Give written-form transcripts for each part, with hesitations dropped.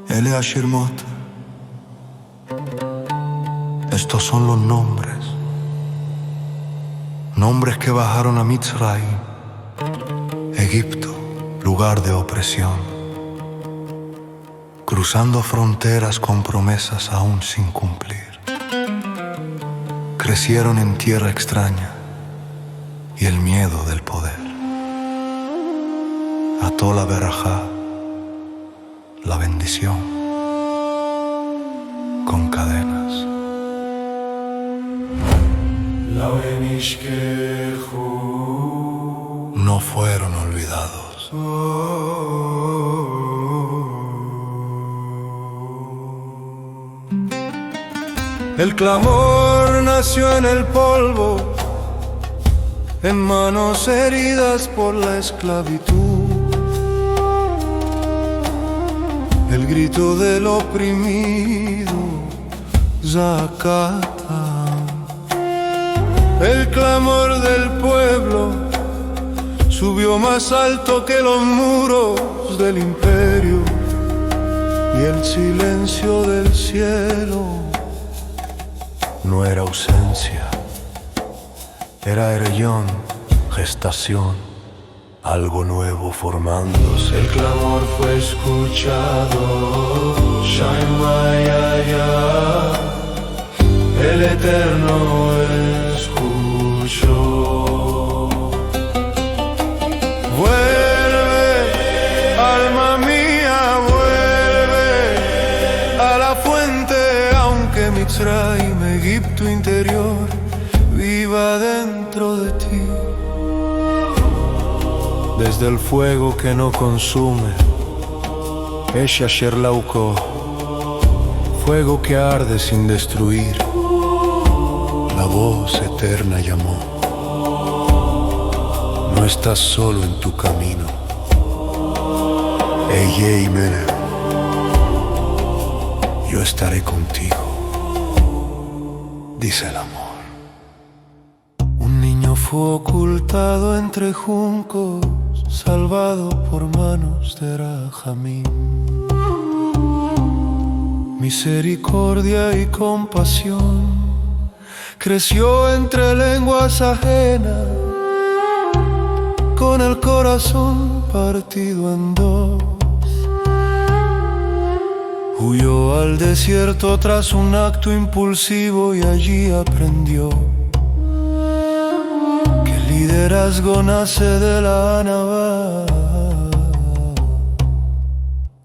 Elia Shirmot, estos son los nombres que bajaron a Mitzrayim, Egipto, lugar de opresión, cruzando fronteras con promesas aún sin cumplir. Crecieron en tierra extraña y el miedo del poder ató la verajá, la bendición, con cadenas. No fueron olvidados. El clamor nació en el polvo, en manos heridas por la esclavitud. El grito del oprimido, Zakata. El clamor del pueblo subió más alto que los muros del imperio, y el silencio del cielo no era ausencia, era ereyón, gestación, algo nuevo formándose. El clamor fue escuchado, Shaimayaya, el Eterno escuchó. Vuelve, alma mía, vuelve a la fuente, aunque Mitzrayim, Egipto interior, viva dentro de ti. Desde el fuego que no consume, Esh Asher Lauko, fuego que arde sin destruir, la voz eterna llamó. No estás solo en tu camino. Ey, Mene, yo estaré contigo, dice el amor. Un niño fue ocultado entre juncos, salvado por manos de Rahamim. Misericordia y compasión, creció entre lenguas ajenas, con el corazón partido en dos. Huyó al desierto tras un acto impulsivo y allí aprendió que el liderazgo nace de la anabá,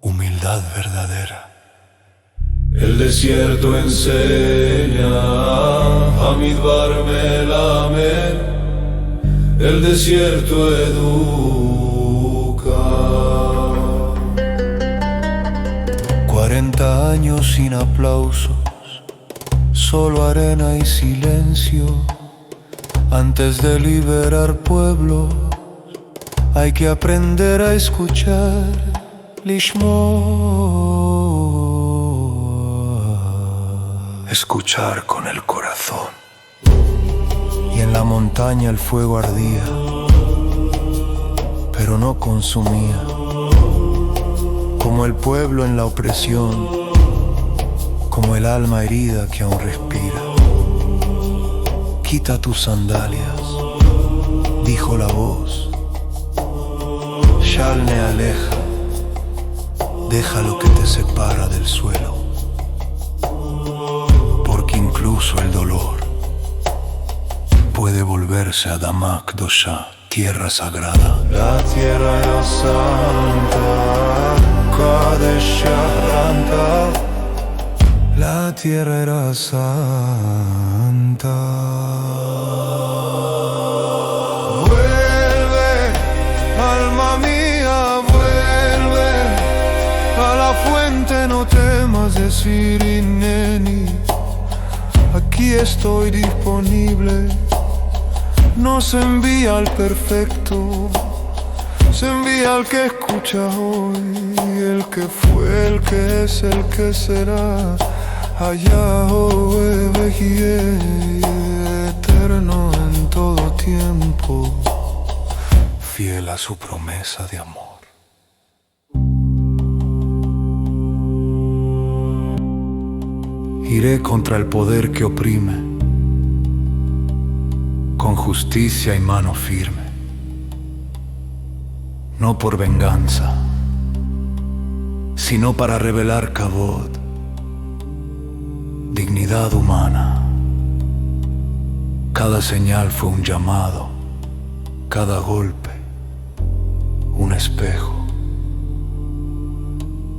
humildad verdadera. El desierto enseña, Hamidbar Melamed, el desierto educa. 40 años sin aplausos, solo arena y silencio. Antes de liberar pueblos, hay que aprender a escuchar, Lishmo. Escuchar con el corazón. Y en la montaña el fuego ardía, pero no consumía. Como el pueblo en la opresión, como el alma herida que aún respira. Quita tus sandalias, dijo la voz. Shalne aleja, deja lo que te separa del suelo. Incluso el dolor puede volverse a Damak Dosha, tierra sagrada. La tierra era santa, Kadesh Ranta. La tierra era santa. Vuelve, alma mía, vuelve a la fuente, no temas decir Ineni. Aquí estoy disponible, no se envía al perfecto, se envía al que escucha hoy, el que fue, el que es, el que será, allá eterno en todo tiempo, fiel a su promesa de amor. Iré contra el poder que oprime, con justicia y mano firme, no por venganza, sino para revelar Kabod, dignidad humana. Cada señal fue un llamado, cada golpe un espejo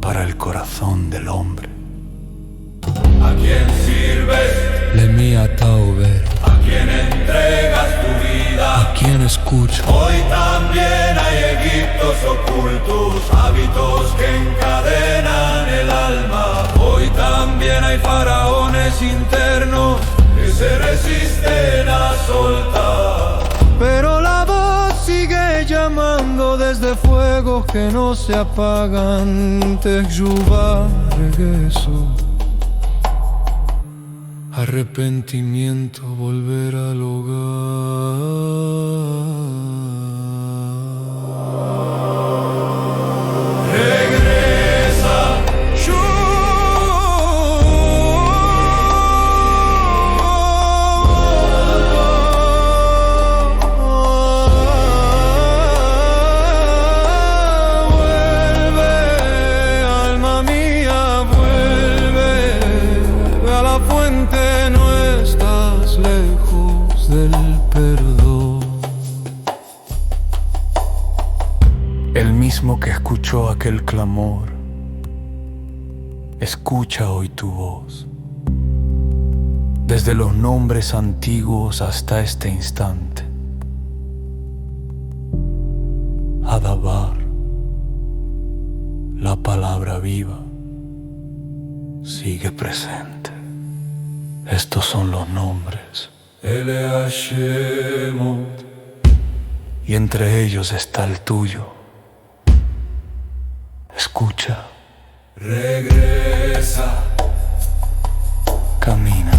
para el corazón del hombre. ¿A quién sirves? Lemia Tauber. ¿A quién entregas tu vida? ¿A quién escucho? Hoy también hay Egiptos ocultos, hábitos que encadenan el alma. Hoy también hay faraones internos que se resisten a soltar. Pero la voz sigue llamando desde fuegos que no se apagan. Teshuvah, regreso. Arrepentimiento, volver al hogar. Regresa, vuelve, alma mía, vuelve a la fuente. Lejos del perdón. El mismo que escuchó aquel clamor, escucha hoy tu voz. Desde los nombres antiguos hasta este instante. Adabar, la palabra viva, sigue presente. Estos son los nombres, Eleashemot, y entre ellos está el tuyo. Escucha, regresa, camina.